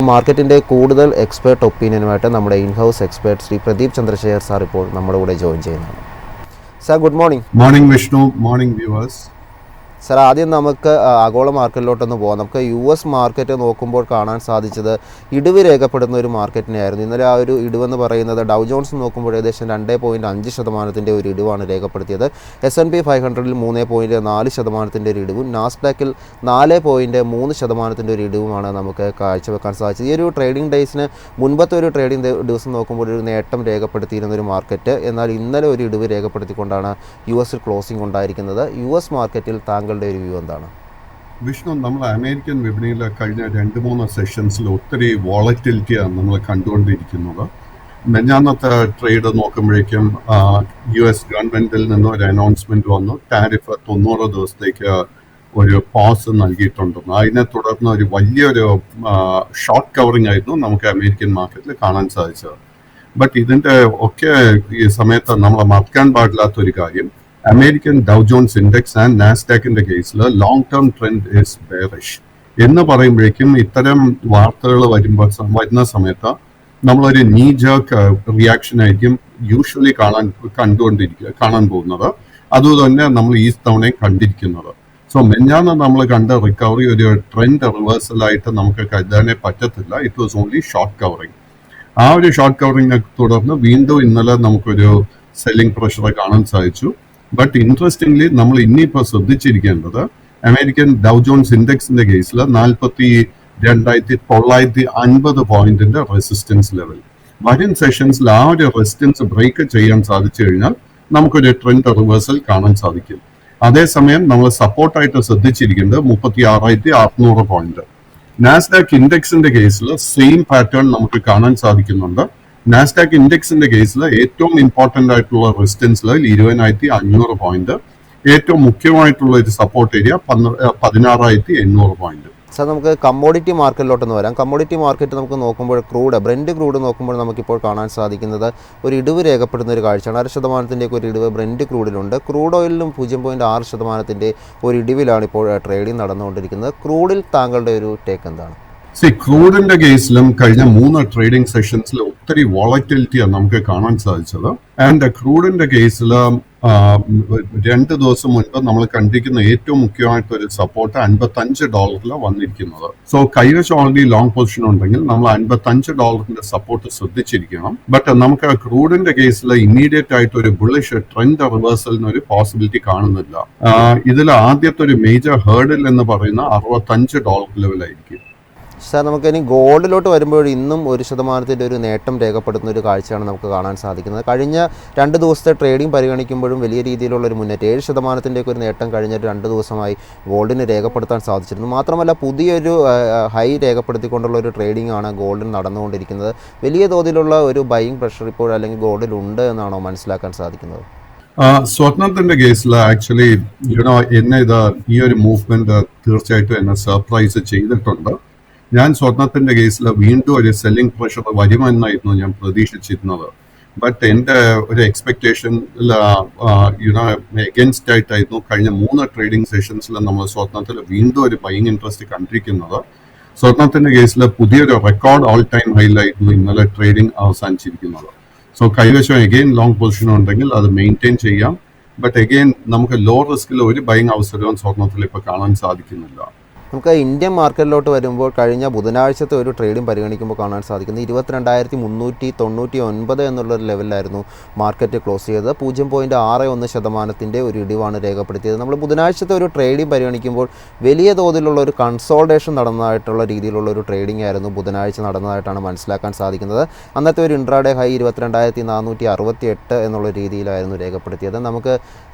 മാർക്കറ്റിൻ്റെ കൂടുതൽ എക്സ്പേർട്ട് ഒപ്പീനിയനുമായിട്ട് നമ്മുടെ in house expert Shri Pradeep Chandrasekhar sir ഇപ്പോൾ നമ്മുടെ കൂടെ ജോയിൻ ചെയ്യുന്നതാണ്. Sir good morning. Morning Vishnu, morning viewers. സാർ ആദ്യം നമുക്ക് ആഗോള മാർക്കറ്റിലോട്ടൊന്ന് പോകാം. നമുക്ക് US മാർക്കറ്റ് നോക്കുമ്പോൾ കാണാൻ സാധിച്ചത് ഇടിവ് രേഖപ്പെടുന്ന ഒരു മാർക്കറ്റിനെയായിരുന്നു. ഇന്നലെ ആ ഒരു ഇടിവെന്ന് പറയുന്നത് ഡൗ ജോൺസ് നോക്കുമ്പോൾ ഏകദേശം 2.5% ഒരു ഇടിവാണ് രേഖപ്പെടുത്തിയത്. S&P 500-ൽ 3.4% ഒരു ഇടിവും നാസ്ഡാക്കിൽ 4.3% ഒരു ഇടിവുമാണ് നമുക്ക് കാഴ്ചവെക്കാൻ സാധിച്ചത്. ഈ ഒരു ട്രേഡിംഗ് ഡേയ്സിന് മുൻപത്തെ ഒരു ട്രേഡിംഗ് ദിവസം നോക്കുമ്പോൾ ഒരു നേട്ടം രേഖപ്പെടുത്തിയിരുന്ന ഒരു മാർക്കറ്റ്, എന്നാൽ ഇന്നലെ ഒരു ഇടിവ് രേഖപ്പെടുത്തിക്കൊണ്ടാണ് US ക്ലോസിംഗ് ഉണ്ടായിരിക്കുന്നത്. US മാർക്കറ്റിൽ താങ്കളുടെ ഒരു വ്യൂ എന്താണ്? വിഷ്ണു, നമ്മൾ അമേരിക്കൻ വിപണിയിൽ കഴിഞ്ഞ 2-3 സെഷൻസിൽ ഒത്തിരി വോളറ്റിലിറ്റിയാണ് നമ്മൾ കണ്ടുകൊണ്ടിരിക്കുന്നത്. മെഞ്ഞാന്നത്തെ ട്രേഡ് നോക്കുമ്പോഴേക്കും US ഗവൺമെന്റിൽ നിന്ന് ഒരു അനൗൺസ്മെന്റ് വന്നു, ടാരിഫ് 90 ദിവസത്തേക്ക് ഒരു പോസ് നൽകിയിട്ടുണ്ടെന്ന്. അതിനെ തുടർന്ന് ഒരു വലിയൊരു ഷോർട്ട് കവറിംഗ് ആയിരുന്നു നമുക്ക് അമേരിക്കൻ മാർക്കറ്റിൽ കാണാൻ സാധിച്ചത്. ബട്ട് ഇതിന്റെ ഒക്കെ ഈ സമയത്ത് നമ്മൾ മറക്കാൻ പാടില്ലാത്തൊരു കാര്യം, American Dow Jones index and നാസ്ഡാക്കിന്റെ കേസിൽ long term trend is bearish എന്ന് പറയുമ്പോഴേക്കും ഇത്തരം വാർത്തകൾ വരുന്ന സമയത്ത് നമ്മളൊരു നീ ജേർക്ക് റിയാക്ഷൻ ആയിരിക്കും യൂഷ്വലി കാണാൻ പോകുന്നത്. അതുതന്നെ നമ്മൾ ഈ തവണയും കണ്ടിരിക്കുന്നത്. സോ മെഞ്ഞാന്ന് നമ്മൾ കണ്ട റിക്കവറി ഒരു ട്രെൻഡ് റിവേഴ്സൽ ആയിട്ട് നമുക്ക് കരുതാനേ പറ്റത്തില്ല. It was only short covering. ആ ഒരു ഷോർട്ട് കവറിങ്ങിനെ തുടർന്ന് വീണ്ടും ഇന്നലെ നമുക്കൊരു സെല്ലിംഗ് പ്രഷർ കാണാൻ സാധിച്ചു. ബട്ട് ഇൻട്രസ്റ്റിംഗ്ലി നമ്മൾ ഇനിയിപ്പോൾ ശ്രദ്ധിച്ചിരിക്കേണ്ടത് അമേരിക്കൻ ഡൗ ജോൺസ് ഇൻഡെക്സിന്റെ കേസിൽ 42,950 പോയിന്റിന്റെ റെസിസ്റ്റൻസ് ലെവൽ വരും സെഷൻസിൽ ആ ഒരു റെസിസ്റ്റൻസ് ബ്രേക്ക് ചെയ്യാൻ സാധിച്ചു കഴിഞ്ഞാൽ നമുക്കൊരു ട്രെൻഡ് റിവേഴ്സൽ കാണാൻ സാധിക്കും. അതേസമയം നമ്മൾ സപ്പോർട്ടായിട്ട് ശ്രദ്ധിച്ചിരിക്കേണ്ടത് 36,600 പോയിന്റ്. നാസ്ഡാക്ക് ഇൻഡെക്സിന്റെ കേസിൽ സെയിം പാറ്റേൺ നമുക്ക് കാണാൻ സാധിക്കുന്നുണ്ട്. നാസ്ഡാക്ക് ഇൻഡെക്സിന്റെ കേസിൽ ഏറ്റവും ഇമ്പോർട്ടന്റ് ആയിട്ടുള്ള റെസിസ്റ്റൻസ് ലെവൽ 20,500 പോയിന്റ്, ഏറ്റവും മുഖ്യമായിട്ടുള്ള ഒരു സപ്പോർട്ട് ഏരിയ 16,800 പോയിന്റ്. സാർ നമുക്ക് കമ്മോഡിറ്റി മാർക്കറ്റിലോട്ടൊന്ന് വരാം. കമ്മോഡിറ്റി മാർക്കറ്റ് നമുക്ക് നോക്കുമ്പോൾ ബ്രെൻഡ് ക്രൂഡ് നോക്കുമ്പോൾ നമുക്കിപ്പോൾ കാണാൻ സാധിക്കുന്നത് ഒരു ഇടിവ് രേഖപ്പെടുന്ന ഒരു കാഴ്ചയാണ്. 1% ഒരു ഇടിവ് ബ്രെൻഡ് ക്രൂഡിലുണ്ട്. ക്രൂഡ് ഓയിലിലും 0.6% ഒരു ഇടിവിലാണ് ഇപ്പോൾ ട്രേഡിംഗ് നടന്നുകൊണ്ടിരിക്കുന്നത്. ക്രൂഡിൽ താങ്കളുടെ ഒരു ടേക്ക് എന്താണ്? ക്രൂഡിന്റെ കേസിലും കഴിഞ്ഞ 3 ട്രേഡിംഗ് സെഷൻസിൽ ഒത്തിരി വോളറ്റിലിറ്റിയാണ് നമുക്ക് കാണാൻ സാധിച്ചത്. ആൻഡ് ക്രൂഡിന്റെ കേസിൽ 2 ദിവസം മുൻപ് നമ്മൾ കണ്ടിരിക്കുന്ന ഏറ്റവും മുഖ്യമായിട്ടൊരു സപ്പോർട്ട് $55 വന്നിരിക്കുന്നത്. സോ കൈവശം ഓൾറെഡി ലോങ് പൊസിഷൻ ഉണ്ടെങ്കിൽ നമ്മൾ $55 സപ്പോർട്ട് ശ്രദ്ധിച്ചിരിക്കണം. ബട്ട് നമുക്ക് ക്രൂഡിന്റെ കേസിൽ ഇമ്മീഡിയറ്റ് ആയിട്ട് ഒരു ബുള്ളിഷ് ട്രെൻഡ് റിവേഴ്സലിന് ഒരു പോസിബിലിറ്റി കാണുന്നില്ല. ഇതിൽ ആദ്യത്തെ ഒരു മേജർ ഹേർഡിൽ എന്ന് പറയുന്ന $65 ലെവലായിരിക്കും. സാർ നമുക്കിനി ഗോൾഡിലോട്ട് വരുമ്പോൾ ഇന്നും 1% ഒരു നേട്ടം രേഖപ്പെടുത്തുന്ന ഒരു കാഴ്ചയാണ് നമുക്ക് കാണാൻ സാധിക്കുന്നത്. കഴിഞ്ഞ 2 ദിവസത്തെ ട്രേഡിംഗ് പരിഗണിക്കുമ്പോഴും വലിയ രീതിയിലുള്ള ഒരു മുന്നേറ്റം, 7% ഒരു നേട്ടം കഴിഞ്ഞ 2 ദിവസമായി ഗോൾഡിന് രേഖപ്പെടുത്താൻ സാധിച്ചിരുന്നു. മാത്രമല്ല പുതിയൊരു ഹൈ രേഖപ്പെടുത്തിക്കൊണ്ടുള്ള ഒരു ട്രേഡിംഗ് ആണ് ഗോൾഡിന് നടന്നുകൊണ്ടിരിക്കുന്നത്. വലിയ തോതിലുള്ള ഒരു ബൈയിങ് പ്രഷർ ഇപ്പോൾ അല്ലെങ്കിൽ ഗോൾഡിൽ ഉണ്ട് എന്നാണോ മനസ്സിലാക്കാൻ സാധിക്കുന്നത്? സ്വർണത്തിന്റെ കേസിൽ ആക്ച്വലി എന്നെ ഈ ഒരു മൂവ്മെന്റ് തീർച്ചയായിട്ടും എന്നെ സർപ്രൈസ് ചെയ്തിട്ടുണ്ട്. ഞാൻ സ്വർണത്തിന്റെ കേസിൽ വീണ്ടും ഒരു സെല്ലിംഗ് പ്രഷർ വരുമെന്നായിരുന്നു ഞാൻ പ്രതീക്ഷിച്ചിരുന്നത്. ബട്ട് എൻ്റെ ഒരു എക്സ്പെക്ടേഷൻ എഗൻസ്റ്റ് ആയിട്ടായിരുന്നു കഴിഞ്ഞ 3 ട്രേഡിംഗ് സെഷൻസിൽ നമ്മൾ സ്വർണത്തിൽ വീണ്ടും ഒരു ബൈയിങ് ഇൻട്രസ്റ്റ് കണ്ടിരിക്കുന്നത്. സ്വർണത്തിന്റെ കേസിൽ പുതിയൊരു റെക്കോർഡ് ഓൾ ടൈം ഹൈലായിരുന്നു ഇന്നലെ ട്രേഡിംഗ് അവസാനിച്ചിരിക്കുന്നത്. സോ കൈവശം എഗെയിൻ ലോങ് പൊസിഷൻ ഉണ്ടെങ്കിൽ അത് മെയിൻറ്റെയിൻ ചെയ്യാം. ബട്ട് എഗെയിൻ നമുക്ക് ലോ റിസ്കിൽ ഒരു ബൈയിങ് അവസരവും സ്വർണത്തിൽ ഇപ്പോൾ കാണാൻ സാധിക്കുന്നില്ല. നമുക്ക് ഇന്ത്യൻ മാർക്കറ്റിലോട്ട് വരുമ്പോൾ കഴിഞ്ഞ ബുധനാഴ്ചത്തെ ഒരു ട്രേഡിംഗ് പരിഗണിക്കുമ്പോൾ കാണാൻ സാധിക്കുന്നത് 22,399 എന്നുള്ളൊരു ലെവലിലായിരുന്നു മാർക്കറ്റ് ക്ലോസ് ചെയ്തത്. 0.61% ഒരു ഇടിവാണ് രേഖപ്പെടുത്തിയത്. നമ്മൾ ബുധനാഴ്ചത്തെ ഒരു ട്രേഡിംഗ് പരിഗണിക്കുമ്പോൾ വലിയ തോതിലുള്ള ഒരു കൺസോൾട്ടേഷൻ നടന്നതായിട്ടുള്ള രീതിയിലുള്ള ഒരു ട്രേഡിംഗ് ആയിരുന്നു ബുധനാഴ്ച നടന്നതായിട്ടാണ് മനസ്സിലാക്കാൻ സാധിക്കുന്നത്. അന്നത്തെ ഒരു ഇൻട്രാഡേ ഹൈ 22,468 എന്നുള്ള രീതിയിലായിരുന്നു രേഖപ്പെടുത്തിയത്. നമുക്ക്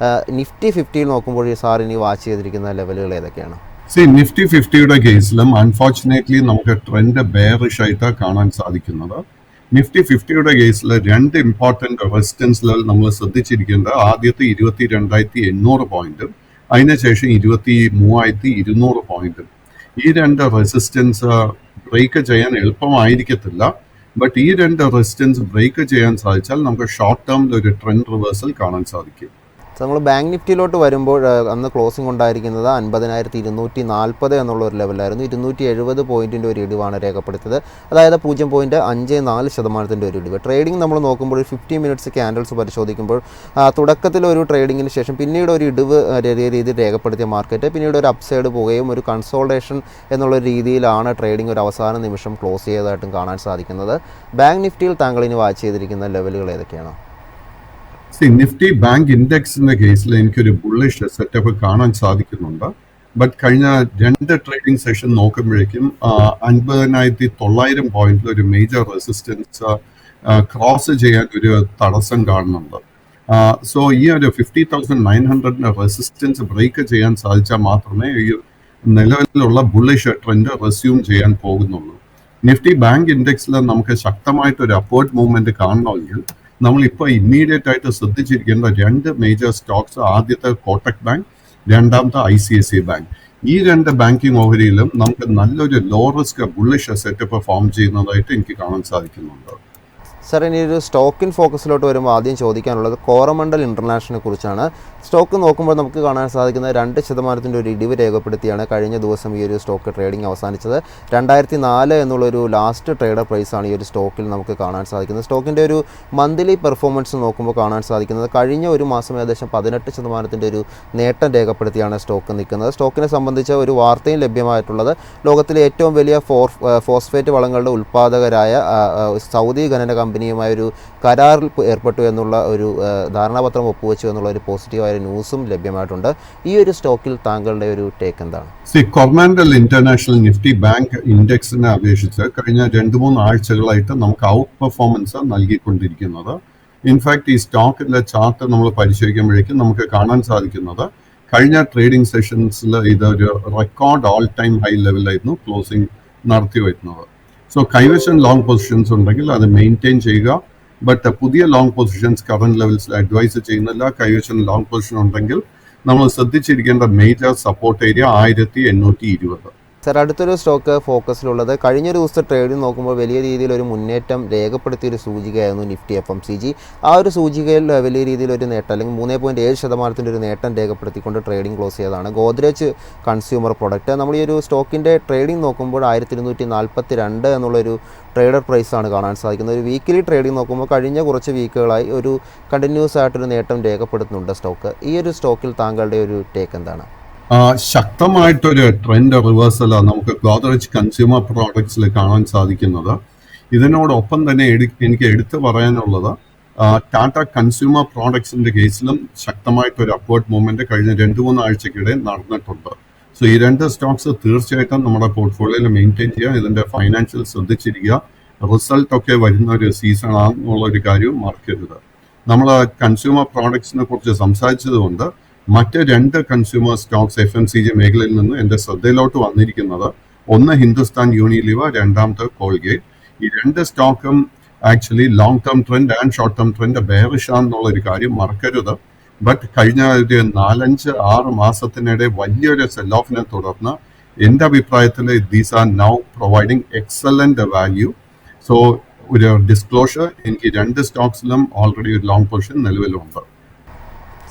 നിഫ്റ്റി 50 നോക്കുമ്പോൾ സാർ ഇനി വാച്ച് ചെയ്തിരിക്കുന്ന ലെവലുകൾ ഏതൊക്കെയാണ്? നിഫ്റ്റി 50യുടെ കേസിലും അൺഫോർച്ചുനേറ്റ്ലി നമുക്ക് ട്രെൻഡ് ബെയറിഷ് ആയിട്ടാണ് കാണാൻ സാധിക്കുന്നത്. നിഫ്റ്റി 50യുടെ കേസിൽ 2 ഇമ്പോർട്ടന്റ് റെസിസ്റ്റൻസ് ലെവൽ നമ്മൾ ശ്രദ്ധിച്ചിരിക്കേണ്ടത് ആദ്യത്തെ 22,800 പോയിന്റും അതിനുശേഷം 23,200 പോയിന്റും. ഈ 2 റെസിസ്റ്റൻസ് ബ്രേക്ക് ചെയ്യാൻ എളുപ്പമായിരിക്കത്തില്ല. ബട്ട് ഈ 2 റെസിസ്റ്റൻസ് ബ്രേക്ക് ചെയ്യാൻ സാധിച്ചാൽ നമുക്ക് ഷോർട്ട് ടേമിൽ ഒരു ട്രെൻഡ് റിവേഴ്സൽ കാണാൻ സാധിക്കും. നമ്മൾ ബാങ്ക് നിഫ്റ്റിയിലോട്ട് വരുമ്പോൾ അന്ന് ക്ലോസിംഗ് ഉണ്ടായിരിക്കുന്നത് 50,240 എന്നുള്ള ഒരു ലെവലായിരുന്നു. 270 പോയിൻറ്റിൻ്റെ ഒരു ഇടിവാണ് രേഖപ്പെടുത്തിയത്. അതായത് 0.54% ഒരു ഇടിവ്. ട്രേഡിംഗ് നമ്മൾ നോക്കുമ്പോൾ 50 മിനിറ്റ്സ് ക്യാൻഡിൽസ് പരിശോധിക്കുമ്പോൾ തുടക്കത്തിൽ ഒരു ട്രേഡിങ്ങിന് ശേഷം പിന്നീട് ഒരു ഇടിവ് രീതിയിൽ രേഖപ്പെടുത്തിയ മാർക്കറ്റ് പിന്നീട് ഒരു അപ്സൈഡ് പോവുകയും ഒരു കൺസോൾട്ടേഷൻ എന്നുള്ള രീതിയിലാണ് ട്രേഡിംഗ് ഒരു അവസാന നിമിഷം ക്ലോസ് ചെയ്തതായിട്ടും കാണാൻ സാധിക്കുന്നത്. ബാങ്ക് നിഫ്റ്റിയിൽ താങ്കൾ ഇനി വാച്ച് ചെയ്തിരിക്കുന്ന ലെവലുകൾ ഏതൊക്കെയാണ്? നിഫ്റ്റി ബാങ്ക് ഇൻഡെക്സിന്റെ കേസിൽ എനിക്കൊരു ബുള്ളിഷ് സെറ്റപ്പ് കാണാൻ സാധിക്കുന്നുണ്ട്. ബട്ട് കഴിഞ്ഞ 2 ട്രേഡിംഗ് സെഷൻ നോക്കുമ്പോഴേക്കും 50,900 പോയിന്റിൽ ഒരു മേജർ റെസിസ്റ്റൻസ് ക്രോസ് ചെയ്യാൻ ഒരു തടസ്സം കാണുന്നുണ്ട്. സോ ഈ ഒരു 50,900 റെസിസ്റ്റൻസ് ബ്രേക്ക് ചെയ്യാൻ സാധിച്ചാൽ മാത്രമേ ഈ നിലവിലുള്ള ബുള്ളിഷ് ട്രെൻഡ് റെസ്യൂം ചെയ്യാൻ പോകുന്നുള്ളൂ. നിഫ്റ്റി ബാങ്ക് ഇൻഡെക്സിൽ നമുക്ക് ശക്തമായിട്ടൊരു അപ്വേർഡ് മൂവ്മെന്റ് കാണണമെങ്കിൽ നമ്മളിപ്പോൾ ഇമ്മീഡിയറ്റ് ആയിട്ട് ശ്രദ്ധിച്ചിരിക്കേണ്ട 2 മേജർ സ്റ്റോക്സ്, ആദ്യത്തെ കോട്ടക് ബാങ്ക്, രണ്ടാമത്തെ ICICI ബാങ്ക്. ഈ 2 ബാങ്കിങ് ഓഹരിയിലും നമുക്ക് നല്ലൊരു low risk bullish setup form ചെയ്യുന്നതായിട്ട് എനിക്ക് കാണാൻ സാധിക്കുന്നുണ്ട്. സാർ, ഇനി ഒരു സ്റ്റോക്കിൻ ഫോക്കസിലോട്ട് വരുമ്പോൾ ആദ്യം ചോദിക്കാനുള്ളത് കോറമണ്ടൽ ഇൻ്റർനാഷണലിനെ കുറിച്ചാണ്. സ്റ്റോക്ക് നോക്കുമ്പോൾ നമുക്ക് കാണാൻ സാധിക്കുന്ന 2% ഒരു ഇടിവ് രേഖപ്പെടുത്തിയാണ് കഴിഞ്ഞ ദിവസം ഈ ഒരു സ്റ്റോക്ക് ട്രേഡിംഗ് അവസാനിച്ചത്. 2004 എന്നുള്ളൊരു ലാസ്റ്റ് ട്രേഡർ പ്രൈസാണ് ഈ ഒരു സ്റ്റോക്കിൽ നമുക്ക് കാണാൻ സാധിക്കുന്നത്. സ്റ്റോക്കിൻ്റെ ഒരു മന്ത്ലി പെർഫോമൻസ് നോക്കുമ്പോൾ കാണാൻ സാധിക്കുന്നത് കഴിഞ്ഞ ഒരു മാസം ഏകദേശം 18% ഒരു നേട്ടം രേഖപ്പെടുത്തിയാണ് സ്റ്റോക്ക് നിൽക്കുന്നത്. സ്റ്റോക്കിനെ സംബന്ധിച്ച ഒരു വാർത്തയും ലഭ്യമായിട്ടുള്ളത് ലോകത്തിലെ ഏറ്റവും വലിയ ഫോസ്ഫേറ്റ് വളങ്ങളുടെ ഉൽപ്പാദകരായ സൗദി ഖനന കമ്പനിയുമായൊരു കരാറിൽ ഏർപ്പെട്ടു എന്നുള്ള ഒരു ധാരണാപത്രം ഒപ്പുവെച്ചു എന്നുള്ള ഒരു പോസിറ്റീവായ ന്യൂസും ലഭ്യമായിട്ടുണ്ട്. ഈ ഒരു സ്റ്റോക്കിൽ താങ്കളുടെ ഒരു ടേക്ക് എന്താണ്? കൊറമാൻഡൽ ഇന്റർനാഷണൽ നിഫ്റ്റി ബാങ്ക് ഇൻഡെക്സിനെ അപേക്ഷിച്ച് കഴിഞ്ഞ 2-3 ആഴ്ചകളായിട്ട് നമുക്ക് ഔട്ട് പെർഫോമൻസ് നൽകിക്കൊണ്ടിരിക്കുന്നത്. ഇൻഫാക്ട് ഈ സ്റ്റോക്കിന്റെ ചാർട്ട് നമ്മൾ പരിശോധിക്കുമ്പോഴേക്കും നമുക്ക് കാണാൻ സാധിക്കുന്നത് കഴിഞ്ഞ ട്രേഡിംഗ് സെഷൻസിൽ ഇതൊരു റെക്കോർഡ് ഓൾ ടൈം ഹൈ ലെവലായിരുന്നു ക്ലോസിംഗ് നടത്തി വരുന്നത്. സോ കൈവശം ലോങ് പൊസിഷൻസ് ഉണ്ടെങ്കിൽ അത് മെയിൻറ്റെയിൻ ചെയ്യുക. ബട്ട് പുതിയ ലോങ് പൊസിഷൻസ് കറന്റ് ലെവൽസിൽ അഡ്വൈസ് ചെയ്യുന്നില്ല. കൈവശം ലോങ് പൊസിഷൻ ഉണ്ടെങ്കിൽ നമ്മൾ ശ്രദ്ധിച്ചിരിക്കേണ്ട മേജർ സപ്പോർട്ട് ഏരിയ 1820. സാർ, അടുത്തൊരു സ്റ്റോക്ക് ഫോക്കസിലുള്ളത് കഴിഞ്ഞൊരു ദിവസത്തെ ട്രേഡിൽ നോക്കുമ്പോൾ വലിയ രീതിയിലൊരു മുന്നേറ്റം രേഖപ്പെടുത്തിയൊരു സൂചികയായിരുന്നു നിഫ്റ്റി FMCG. ആ ഒരു സൂചികയിൽ വലിയ രീതിയിലൊരു നേട്ടം അല്ലെങ്കിൽ 3.7% ഒരു നേട്ടം രേഖപ്പെടുത്തിക്കൊണ്ട് ട്രേഡിംഗ് ക്ലോസ് ചെയ്തതാണ് ഗോദ്രേജ് കൺസ്യൂമർ പ്രൊഡക്റ്റ്. നമ്മൾ ഈ ഒരു സ്റ്റോക്കിൻ്റെ ട്രേഡിംഗ് നോക്കുമ്പോൾ 1242 എന്നുള്ളൊരു ട്രേഡർ പ്രൈസാണ് കാണാൻ സാധിക്കുന്നത്. ഒരു വീക്കിലി ട്രേഡിംഗ് നോക്കുമ്പോൾ കഴിഞ്ഞ കുറച്ച് വീക്കുകളായി ഒരു കണ്ടിന്യൂസ് ആയിട്ടൊരു നേട്ടം രേഖപ്പെടുത്തുന്നുണ്ട് സ്റ്റോക്ക്. ഈ ഒരു സ്റ്റോക്കിൽ താങ്കളുടെ ഒരു ടേക്ക് എന്താണ്? ശക്തമായിട്ടൊരു ട്രെൻഡ് റിവേഴ്സലാണ് നമുക്ക് ഗോദ്രേജ് കൺസ്യൂമർ പ്രോഡക്ട്സിൽ കാണാൻ സാധിക്കുന്നത്. ഇതിനോടൊപ്പം തന്നെ എനിക്ക് എടുത്തു പറയാനുള്ളത് ടാറ്റ കൺസ്യൂമർ പ്രോഡക്ട്സിന്റെ കേസിലും ശക്തമായിട്ടൊരു അപ്വേർഡ് മൂവ്മെന്റ് കഴിഞ്ഞ 2-3 ആഴ്ചക്കിടെ നടന്നിട്ടുണ്ട്. സോ ഈ 2 സ്റ്റോക്സ് തീർച്ചയായിട്ടും നമ്മുടെ പോർട്ട്ഫോളിയോയിൽ മെയിൻറ്റെയിൻ ചെയ്യുക. ഇതിന്റെ ഫൈനാൻഷ്യൽ ശ്രദ്ധിച്ചിരിക്കുക. റിസൾട്ട് ഒക്കെ വരുന്ന ഒരു സീസൺ ആണെന്നുള്ള ഒരു കാര്യവും മറക്കരുത്. നമ്മൾ കൺസ്യൂമർ പ്രോഡക്ട്സിനെ കുറിച്ച് സംസാരിച്ചതുകൊണ്ട് മറ്റ് 2 കൺസ്യൂമർ സ്റ്റോക്സ് FMCG മേഖലയിൽ നിന്ന് എൻ്റെ ശ്രദ്ധയിലോട്ട് വന്നിരിക്കുന്നത്, ഒന്ന് ഹിന്ദുസ്ഥാൻ യൂണിലിവർ, രണ്ടാമത്തെ കോൾഗേറ്റ്. ഈ 2 സ്റ്റോക്കും actually long term trend and short term trend ബെയറിഷാണെന്നുള്ളൊരു കാര്യം മറക്കരുത്. ബട്ട് കഴിഞ്ഞ ഒരു 4-5-6 മാസത്തിനിടെ വലിയൊരു സെൽ ഓഫിനെ തുടർന്ന് എൻ്റെ അഭിപ്രായത്തിൽ these are now providing excellent value. So ഒരു ഡിസ്ക്ലോഷർ, എനിക്ക് 2 സ്റ്റോക്സിലും ഓൾറെഡി ഒരു ലോങ് പൊസിഷൻ നിലവിലുണ്ട്.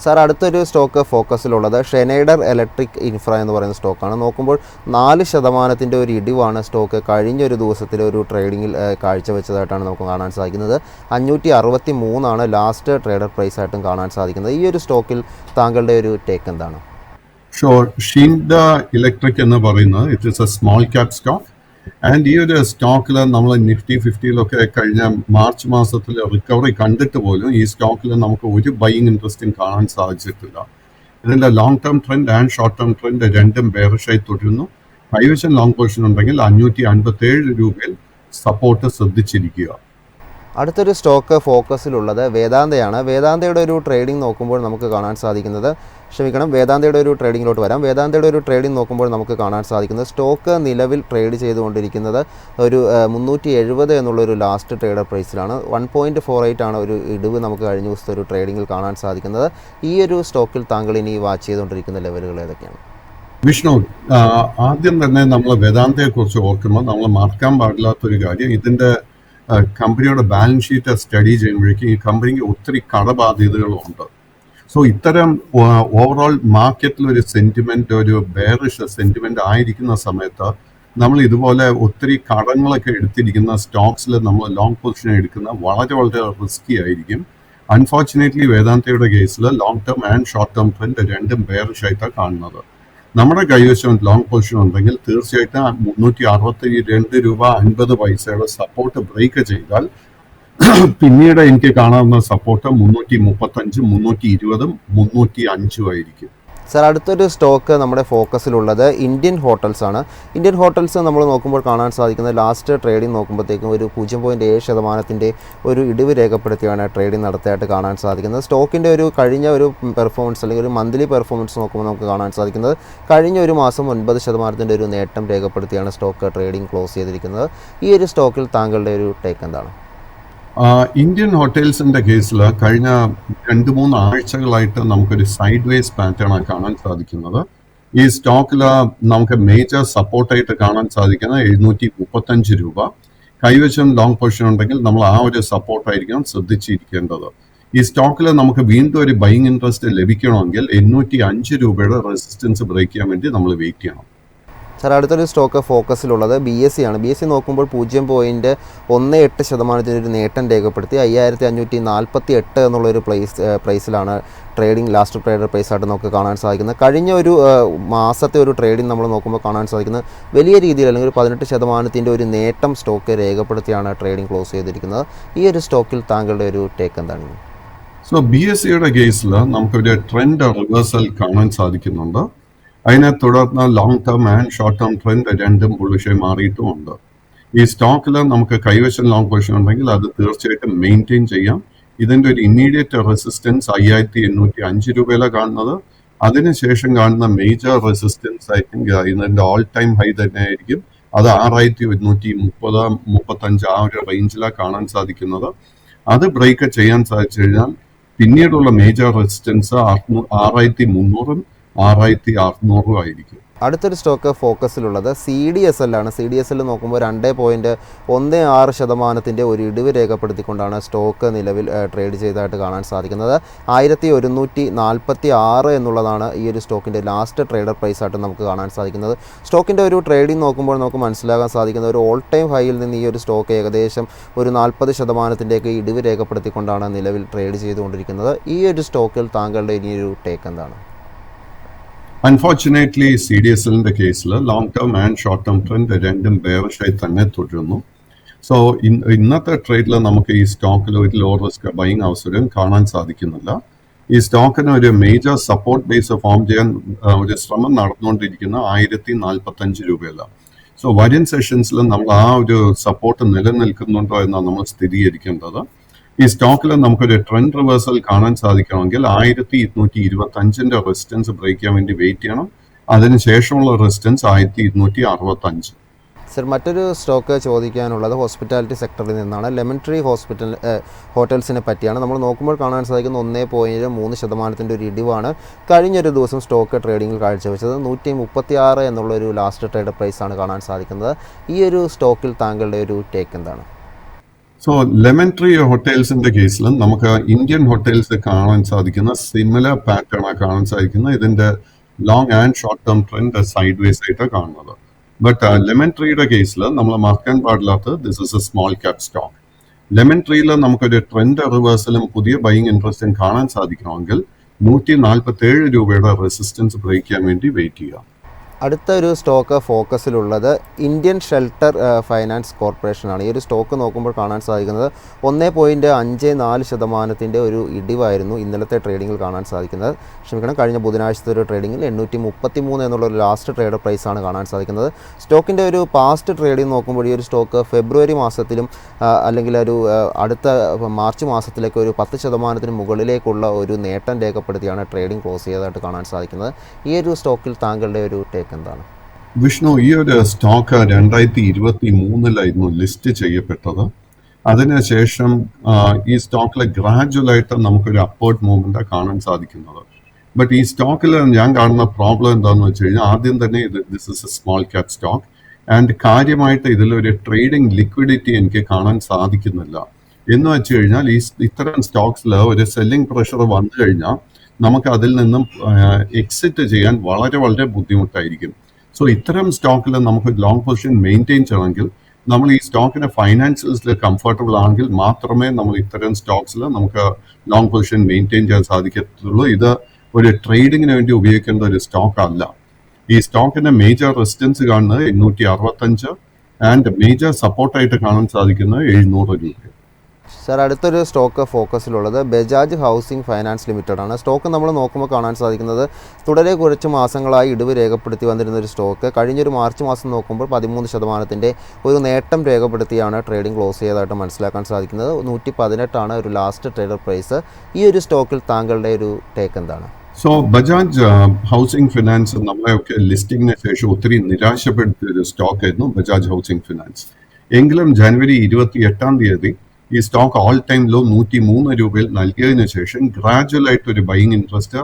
സാർ, അടുത്തൊരു സ്റ്റോക്ക് ഫോക്കസിലുള്ളത് ഷെനൈഡർ ഇലക്ട്രിക് ഇൻഫ്ര എന്ന് പറയുന്ന സ്റ്റോക്കാണ്. നോക്കുമ്പോൾ 4% ഒരു ഇടിവാണ് സ്റ്റോക്ക് കഴിഞ്ഞൊരു ദിവസത്തിലെ ഒരു ട്രേഡിങ്ങിൽ കാഴ്ചവെച്ചതായിട്ടാണ് നമുക്ക് കാണാൻ സാധിക്കുന്നത്. 563 ലാസ്റ്റ് ട്രേഡർ പ്രൈസ് ആയിട്ടും കാണാൻ സാധിക്കുന്നത്. ഈ ഒരു സ്റ്റോക്കിൽ താങ്കളുടെ ഒരു ടേക്ക് എന്താണ്? ഷീൻഡ ഇലക്ട്രിക് എന്ന് പറയുന്നത് it is a small cap stock. And ഈ ഒരു സ്റ്റോക്കിൽ നമ്മൾ നിഫ്റ്റി 50-ലൊക്കെ കഴിഞ്ഞ മാർച്ച് മാസത്തിൽ റിക്കവറി കണ്ടിട്ട് പോലും ഈ സ്റ്റോക്കിൽ നമുക്ക് ഒരു ബൈയിങ് ഇൻട്രസ്റ്റിംഗ് കാണാൻ സാധിച്ചിട്ടില്ല. ഇതിൻ്റെ long term trend and short term trend രണ്ടും ബെയറിഷായി തുടരുന്നു. കൈവശം ലോങ് പൊസിഷൻ ഉണ്ടെങ്കിൽ 557 രൂപയിൽ സപ്പോർട്ട് ശ്രദ്ധിച്ചിരിക്കുക. അടുത്തൊരു സ്റ്റോക്ക് ഫോക്കസിലുള്ളത് വേദാന്തയാണ്. വേദാന്തയുടെ ഒരു ട്രേഡിംഗ് നോക്കുമ്പോൾ നമുക്ക് കാണാൻ സാധിക്കുന്നത് വേദാന്തയുടെ ഒരു ട്രേഡിങ്ങിലോട്ട് വരാം. വേദാന്തയുടെ ഒരു ട്രേഡിംഗ് നോക്കുമ്പോൾ നമുക്ക് കാണാൻ സാധിക്കുന്നത് സ്റ്റോക്ക് നിലവിൽ ട്രേഡ് ചെയ്തുകൊണ്ടിരിക്കുന്നത് ഒരു 370 എന്നുള്ളൊരു ലാസ്റ്റ് ട്രേഡർ പ്രൈസിലാണ്. 1.48 ആണ് ഒരു ഇടിവ് നമുക്ക് കഴിഞ്ഞ ദിവസത്തെ ഒരു ട്രേഡിങ്ങിൽ കാണാൻ സാധിക്കുന്നത്. ഈ ഒരു സ്റ്റോക്കിൽ താങ്കൾ ഇനി വാച്ച് ചെയ്തുകൊണ്ടിരിക്കുന്ന ലെവലുകൾ ഏതൊക്കെയാണ്? വിഷ്ണു, ആദ്യം തന്നെ നമ്മൾ വേദാന്തയെക്കുറിച്ച് ഓർക്കുമ്പോൾ നമ്മൾ മറക്കാൻ പാടില്ലാത്തൊരു കാര്യം, ഇതിൻ്റെ കമ്പനിയുടെ ബാലൻസ് ഷീറ്റ് സ്റ്റഡി ചെയ്യുമ്പോഴേക്കും ഈ കമ്പനിക്ക് ഒത്തിരി കടബാധ്യതകളുണ്ട്. സോ ഇത്തരം ഓവറോൾ മാർക്കറ്റിൽ ഒരു സെന്റിമെന്റ്, ഒരു ബെയറിഷ് സെന്റിമെന്റ് ആയിരിക്കുന്ന സമയത്ത് നമ്മൾ ഇതുപോലെ ഒത്തിരി കടങ്ങളൊക്കെ എടുത്തിരിക്കുന്ന സ്റ്റോക്സിൽ നമ്മൾ ലോങ് പൊസിഷൻ എടുക്കുന്ന വളരെ വളരെ റിസ്കി ആയിരിക്കും. അൺഫോർച്ചുനേറ്റ്ലി വേദാന്തയുടെ കേസിൽ long term and short term trend രണ്ടും ബെയറിഷ് ആയിട്ടാണ് കാണുന്നത്. നമ്മുടെ കൈവശം ലോങ് പൊസിഷൻ ഉണ്ടെങ്കിൽ തീർച്ചയായിട്ടും 362 രൂപ 50 പൈസയുടെ സപ്പോർട്ട് ബ്രേക്ക് ചെയ്താൽ പിന്നീട് എനിക്ക് കാണാവുന്ന സപ്പോർട്ട് 335, 320, 305 ആയിരിക്കും. സർ, അടുത്തൊരു സ്റ്റോക്ക് നമ്മുടെ ഫോക്കസിലുള്ളത് ഇന്ത്യൻ ഹോട്ടൽസ് ആണ്. ഇന്ത്യൻ ഹോട്ടൽസ് നമ്മൾ നോക്കുമ്പോൾ കാണാൻ സാധിക്കുന്നത് ലാസ്റ്റ് ട്രേഡിംഗ് നോക്കുമ്പോഴത്തേക്കും ഒരു 0.7% ഒരു ഇടിവ് രേഖപ്പെടുത്തിയാണ് ട്രേഡിംഗ് നടത്തിയായിട്ട് കാണാൻ സാധിക്കുന്നത്. സ്റ്റോക്കിൻ്റെ ഒരു കഴിഞ്ഞ ഒരു പെർഫോമൻസ് അല്ലെങ്കിൽ ഒരു മന്ത്ലി പെർഫോമൻസ് നോക്കുമ്പോൾ നമുക്ക് കാണാൻ സാധിക്കുന്നത് കഴിഞ്ഞ ഒരു മാസം 9% ഒരു നേട്ടം രേഖപ്പെടുത്തിയാണ് സ്റ്റോക്ക് ട്രേഡിംഗ് ക്ലോസ് ചെയ്തിരിക്കുന്നത്. ഈ ഒരു സ്റ്റോക്കിൽ താങ്കളുടെ ഒരു ടേക്ക് എന്താണ്? ഇന്ത്യൻ ഹോട്ടൽസിന്റെ കേസിൽ കഴിഞ്ഞ 2-3 ആഴ്ചകളായിട്ട് നമുക്കൊരു സൈഡ് വേസ് പാറ്റേൺ കാണാൻ സാധിക്കുന്നത്. ഈ സ്റ്റോക്കിൽ നമുക്ക് മേജർ സപ്പോർട്ടായിട്ട് കാണാൻ സാധിക്കുന്ന 735 രൂപ. കൈവശം ലോങ് പൊസിഷൻ ഉണ്ടെങ്കിൽ നമ്മൾ ആ ഒരു സപ്പോർട്ടായിരിക്കണം ശ്രദ്ധിച്ചിരിക്കേണ്ടത്. ഈ സ്റ്റോക്കിൽ നമുക്ക് വീണ്ടും ഒരു ബൈങ് ഇൻട്രസ്റ്റ് ലഭിക്കണമെങ്കിൽ 805 രൂപയുടെ റെസിസ്റ്റൻസ് ബ്രേക്ക് ചെയ്യാൻ വേണ്ടി നമ്മൾ വെയിറ്റ് ചെയ്യണം. സാർ, അടുത്തൊരു സ്റ്റോക്ക് ഫോക്കസിലുള്ളത് BSE ആണ്. BSE നോക്കുമ്പോൾ 0.18% ഒരു നേട്ടം രേഖപ്പെടുത്തി 5548 എന്നുള്ളൊരു പ്രൈസിലാണ് ട്രേഡിംഗ് ലാസ്റ്റ് ട്രേഡർ പ്രൈസായിട്ട് നമുക്ക് കാണാൻ സാധിക്കുന്നത്. കഴിഞ്ഞ ഒരു മാസത്തെ ഒരു ട്രേഡിംഗ് നമ്മൾ നോക്കുമ്പോൾ കാണാൻ സാധിക്കുന്നത് വലിയ രീതിയിൽ അല്ലെങ്കിൽ ഒരു 18% ഒരു നേട്ടം സ്റ്റോക്ക് രേഖപ്പെടുത്തിയാണ് ട്രേഡിംഗ് ക്ലോസ് ചെയ്തിരിക്കുന്നത്. ഈ ഒരു സ്റ്റോക്കിൽ താങ്കളുടെ ഒരു ടേക്ക് എന്താണ്? സോ BSEയുടെ കേസിൽ നമുക്കൊരു ട്രെൻഡ് റിവേഴ്സൽ കാണാൻ സാധിക്കുന്നുണ്ട്. അതിനെ തുടർന്ന് long term and short term trend രണ്ടും ബുള്ളിഷായി മാറിയിട്ടുമുണ്ട്. ഈ സ്റ്റോക്കിൽ നമുക്ക് കൈവശം ലോങ് പൊസിഷൻ ഉണ്ടെങ്കിൽ അത് തീർച്ചയായിട്ടും മെയിൻറ്റെയിൻ ചെയ്യാം. ഇതിൻ്റെ ഒരു ഇമ്മീഡിയറ്റ് റെസിസ്റ്റൻസ് 5805 രൂപയിലാണ് കാണുന്നത്. അതിനുശേഷം കാണുന്ന മേജർ റെസിസ്റ്റൻസ് ഐ തിങ്ക് ഇതിൻ്റെ ഓൾ ടൈം ഹൈ തന്നെ ആയിരിക്കും. അത് 6130-35 ആ ഒരു റേഞ്ചിലാണ് കാണാൻ സാധിക്കുന്നത്. അത് ബ്രേക്ക് ചെയ്യാൻ സാധിച്ചു കഴിഞ്ഞാൽ പിന്നീടുള്ള മേജർ റെസിസ്റ്റൻസ് 6300-6600 ആയിരിക്കും. അടുത്തൊരു സ്റ്റോക്ക് ഫോക്കസിലുള്ളത് CDSL ആണ്. CDSL നോക്കുമ്പോൾ 2.16% ഒരു ഇടിവ് രേഖപ്പെടുത്തിക്കൊണ്ടാണ് സ്റ്റോക്ക് നിലവിൽ ട്രേഡ് ചെയ്തതായിട്ട് കാണാൻ സാധിക്കുന്നത്. 1146 എന്നുള്ളതാണ് ഈ ഒരു സ്റ്റോക്കിൻ്റെ ലാസ്റ്റ് ട്രേഡർ പ്രൈസായിട്ട് നമുക്ക് കാണാൻ സാധിക്കുന്നത്. സ്റ്റോക്കിൻ്റെ ഒരു ട്രേഡിംഗ് നോക്കുമ്പോൾ നമുക്ക് മനസ്സിലാക്കാൻ സാധിക്കുന്ന ഒരു ഓൾ ടൈം ഹൈയിൽ നിന്ന് ഈ ഒരു സ്റ്റോക്ക് ഏകദേശം ഒരു 40% ഇടിവ് രേഖപ്പെടുത്തിക്കൊണ്ടാണ് നിലവിൽ ട്രേഡ് ചെയ്തുകൊണ്ടിരിക്കുന്നത്. ഈ ഒരു സ്റ്റോക്കിൽ താങ്കളുടെ ഇനിയൊരു ടേക്ക് എന്താണ്? അൺഫോർച്ചുനേറ്റ്ലി CDSLന്റെ കേസിൽ long term and short term trend രണ്ടും ബെയറിഷായി തന്നെ തുടരുന്നു. സോ ഇന്നത്തെ ട്രേഡിൽ നമുക്ക് ഈ സ്റ്റോക്കിൽ ഒരു ലോ റിസ്ക് ബൈങ് അവസരം കാണാൻ സാധിക്കുന്നില്ല. ഈ സ്റ്റോക്കിന് ഒരു മേജർ സപ്പോർട്ട് ബേസ് ഫോം ചെയ്യാൻ ഒരു ശ്രമം നടന്നുകൊണ്ടിരിക്കുന്ന 1045 രൂപയിലാണ്. സോ വരും സെഷൻസിൽ നമ്മൾ ആ ഒരു സപ്പോർട്ട് നിലനിൽക്കുന്നുണ്ടോ എന്നാണ് നമ്മൾ സ്ഥിരീകരിക്കേണ്ടത്. ഈ സ്റ്റോക്കിൽ നമുക്കൊരു ട്രെൻഡ് റിവേഴ്സൽ കാണാൻ സാധിക്കണമെങ്കിൽ 1225 റെസിസ്റ്റൻസ് ബ്രേക്ക് ചെയ്യാൻ വേണ്ടി വെയിറ്റ് ചെയ്യണം. അതിനുശേഷമുള്ള റെസിസ്റ്റൻസ് 1265. സർ, മറ്റൊരു സ്റ്റോക്ക് ചോദിക്കാനുള്ളത് ഹോസ്പിറ്റാലിറ്റി സെക്ടറിൽ നിന്നാണ്. ലെമൺ ട്രീ ഹോട്ടൽസിനെ പറ്റിയാണ്. നമ്മൾ നോക്കുമ്പോൾ കാണാൻ സാധിക്കുന്ന 1.3% ഒരു ഇടിവാണ് കഴിഞ്ഞൊരു ദിവസം സ്റ്റോക്ക് ട്രേഡിങ്ങിൽ കാഴ്ചവെച്ചത്. 136 എന്നുള്ളൊരു ലാസ്റ്റ് ട്രേഡ് പ്രൈസാണ് കാണാൻ സാധിക്കുന്നത്. ഈ ഒരു സ്റ്റോക്കിൽ താങ്കളുടെ ഒരു ടേക്ക് എന്താണ്? സോ ലെമൺ ട്രീ ഹോട്ടൽസിന്റെ കേസിൽ നമുക്ക് ഇന്ത്യൻ ഹോട്ടൽസ് കാണാൻ സാധിക്കുന്ന സിമിലർ പാറ്റേൺ കാണാൻ സാധിക്കുന്നത്. ഇതിന്റെ long and short term trend sideways ആയിട്ടാണ് കാണുന്നത്. ബട്ട് ലെമൺ ട്രീയുടെ കേസിൽ നമ്മൾ മറക്കാൻ പാടില്ലാത്തത് this is a small cap stock. Lemon ട്രീയിൽ നമുക്കൊരു ട്രെൻഡ് റിവേഴ്സലും പുതിയ ബൈങ് ഇൻട്രസ്റ്റും കാണാൻ സാധിക്കണമെങ്കിൽ 147 രൂപയുടെ റെസിസ്റ്റൻസ് ബ്രേക്ക് ചെയ്യാൻ വേണ്ടി വെയിറ്റ് ചെയ്യുക. അടുത്ത ഒരു സ്റ്റോക്ക് ഫോക്കസിലുള്ളത് ഇന്ത്യൻ ഷെൽട്ടർ ഫൈനാൻസ് കോർപ്പറേഷനാണ്. ഈ ഒരു സ്റ്റോക്ക് നോക്കുമ്പോൾ കാണാൻ സാധിക്കുന്നത് 1.54% ഒരു ഇടിവായിരുന്നു ഇന്നലത്തെ ട്രേഡിങ്ങിൽ കാണാൻ സാധിക്കുന്നത്. കഴിഞ്ഞ ബുധനാഴ്ചത്തെ ഒരു ട്രേഡിങ്ങിൽ 833 എന്നുള്ളൊരു ലാസ്റ്റ് ട്രേഡ് പ്രൈസാണ് കാണാൻ സാധിക്കുന്നത്. സ്റ്റോക്കിൻ്റെ ഒരു പാസ്റ്റ് ട്രേഡിംഗ് നോക്കുമ്പോൾ ഈ ഒരു സ്റ്റോക്ക് ഫെബ്രുവരി മാസത്തിലും അല്ലെങ്കിൽ ഒരു അടുത്ത മാർച്ച് മാസത്തിലേക്ക് ഒരു 10% മുകളിലേക്കുള്ള ഒരു നേട്ടം രേഖപ്പെടുത്തിയാണ് ട്രേഡിംഗ് ക്ലോസ് ചെയ്തതായിട്ട് കാണാൻ സാധിക്കുന്നത്. ഈ ഒരു സ്റ്റോക്കിൽ താങ്കളുടെ ഒരു ടേക്ക് എന്താണ്? വിഷ്ണു, ഈ ഒരു സ്റ്റോക്ക് 2023 ലിസ്റ്റ് ചെയ്യപ്പെട്ടത്. അതിനുശേഷം ഈ സ്റ്റോക്കിൽ ഗ്രാജുവലായിട്ട് നമുക്കൊരു അപ്വേർഡ് മൂവ്മെന്റ് കാണാൻ സാധിക്കുന്നത്. ബട്ട് ഈ സ്റ്റോക്കിൽ ഞാൻ കാണുന്ന പ്രോബ്ലം എന്താണെന്ന് വെച്ച് കഴിഞ്ഞാൽ ആദ്യം തന്നെ this is a small cap stock and കാര്യമായിട്ട് ഇതിലൊരു ട്രേഡിംഗ് ലിക്വിഡിറ്റി എനിക്ക് കാണാൻ സാധിക്കുന്നില്ല. എന്ന് വെച്ച് കഴിഞ്ഞാൽ ഇത്തരം സ്റ്റോക്സിൽ ഒരു സെല്ലിംഗ് പ്രഷർ വന്നു കഴിഞ്ഞാൽ നമുക്ക് അതിൽ നിന്നും എക്സിറ്റ് ചെയ്യാൻ വളരെ വളരെ ബുദ്ധിമുട്ടായിരിക്കും. സോ ഇത്തരം സ്റ്റോക്കിൽ നമുക്ക് ലോങ് പൊസിഷൻ മെയിൻറ്റെയിൻ ചെയ്യണമെങ്കിൽ നമ്മൾ ഈ സ്റ്റോക്കിന്റെ ഫൈനാൻഷ്യൽസിൽ കംഫർട്ടബിൾ ആണെങ്കിൽ മാത്രമേ നമ്മൾ ഇത്തരം സ്റ്റോക്സിൽ നമുക്ക് ലോങ് പൊസിഷൻ മെയിൻറ്റെയിൻ ചെയ്യാൻ സാധിക്കത്തുള്ളൂ. ഇത് ഒരു ട്രേഡിങ്ങിന് വേണ്ടി ഉപയോഗിക്കേണ്ട ഒരു സ്റ്റോക്ക് അല്ല. ഈ സ്റ്റോക്കിന്റെ മേജർ റെസിസ്റ്റൻസ് കാണുന്നത് 865 ആൻഡ് മേജർ സപ്പോർട്ടായിട്ട് കാണാൻ സാധിക്കുന്നത് 700 രൂപ. സാർ, അടുത്തൊരു സ്റ്റോക്ക് ഫോക്കസിലുള്ളത് ബജാജ് ഹൗസിംഗ് ഫൈനാൻസ് ലിമിറ്റഡ് ആണ്. സ്റ്റോക്ക് നമ്മൾ നോക്കുമ്പോൾ കാണാൻ സാധിക്കുന്നത് തുടരെ കുറച്ച് മാസങ്ങളായി ഇടിവ് രേഖപ്പെടുത്തി വന്നിരുന്ന ഒരു സ്റ്റോക്ക് കഴിഞ്ഞൊരു മാർച്ച് മാസം നോക്കുമ്പോൾ 13% ഒരു നേട്ടം രേഖപ്പെടുത്തിയാണ് ട്രേഡിംഗ് ക്ലോസ് ചെയ്തതായിട്ട് മനസ്സിലാക്കാൻ സാധിക്കുന്നത്. 118 ഒരു ലാസ്റ്റ് ട്രേഡർ പ്രൈസ്. ഈ ഒരു സ്റ്റോക്കിൽ താങ്കളുടെ ഒരു ടേക്ക് എന്താണ്? സോ ബജാജ് ഹൗസിംഗ് ഫിനാൻസ് നമ്മളെയൊക്കെ ലിസ്റ്റിംഗിന് ശേഷം ഒത്തിരി നിരാശപ്പെടുത്തിയ ഒരു സ്റ്റോക്ക് ആയിരുന്നു ബജാജ് ഹൗസിംഗ് ഫിനാൻസ്. എങ്കിലും ജനുവരി 28 ഈ സ്റ്റോക്ക് ഓൾ ടൈം ലോ 103 രൂപയിൽ നൽകിയതിനു ശേഷം ഗ്രാജുവൽ ആയിട്ട് ഒരു ബൈയിങ് ഇൻട്രസ്റ്റ്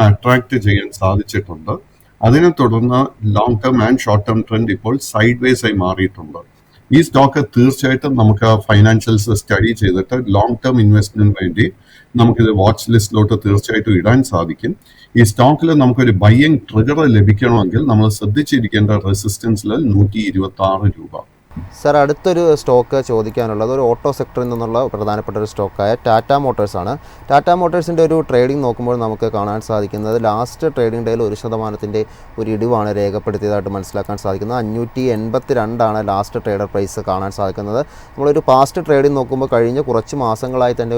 അട്രാക്ട് ചെയ്യാൻ സാധിച്ചിട്ടുണ്ട്. അതിനെ തുടർന്ന് long term and short term trend ഇപ്പോൾ സൈഡ് വേസ് ആയി മാറിയിട്ടുണ്ട്. ഈ സ്റ്റോക്ക് തീർച്ചയായിട്ടും നമുക്ക് ഫൈനാൻഷ്യൽസ് സ്റ്റഡി ചെയ്തിട്ട് ലോങ് ടേം ഇൻവെസ്റ്റ്മെന്റിന് വേണ്ടി നമുക്കിത് വാച്ച് ലിസ്റ്റിലോട്ട് തീർച്ചയായിട്ടും ഇടാൻ സാധിക്കും. ഈ സ്റ്റോക്കിൽ നമുക്കൊരു ബൈയിങ് ട്രിഗർ ലഭിക്കണമെങ്കിൽ നമ്മൾ ശ്രദ്ധിച്ചിരിക്കേണ്ട റെസിസ്റ്റൻസിൽ 126 രൂപ. സാർ, അടുത്തൊരു സ്റ്റോക്ക് ചോദിക്കാനുള്ളത് ഒരു ഓട്ടോ സെക്ടറിൽ നിന്നുള്ള പ്രധാനപ്പെട്ട ഒരു സ്റ്റോക്കായ ടാറ്റ മോട്ടോഴ്സാണ്. ടാറ്റ മോട്ടോഴ്സിൻ്റെ ഒരു ട്രേഡിംഗ് നോക്കുമ്പോൾ നമുക്ക് കാണാൻ സാധിക്കുന്നത് ലാസ്റ്റ് ട്രേഡിംഗ് ഡേയിൽ 1% ഒരു ഇടിവാണ് രേഖപ്പെടുത്തിയതായിട്ട് മനസ്സിലാക്കാൻ സാധിക്കുന്നത്. 582 ലാസ്റ്റ് ട്രേഡർ പ്രൈസ് കാണാൻ സാധിക്കുന്നത്. നമ്മളൊരു പാസ്റ്റ് ട്രേഡിംഗ് നോക്കുമ്പോൾ കഴിഞ്ഞ കുറച്ച് മാസങ്ങളായി തന്നെ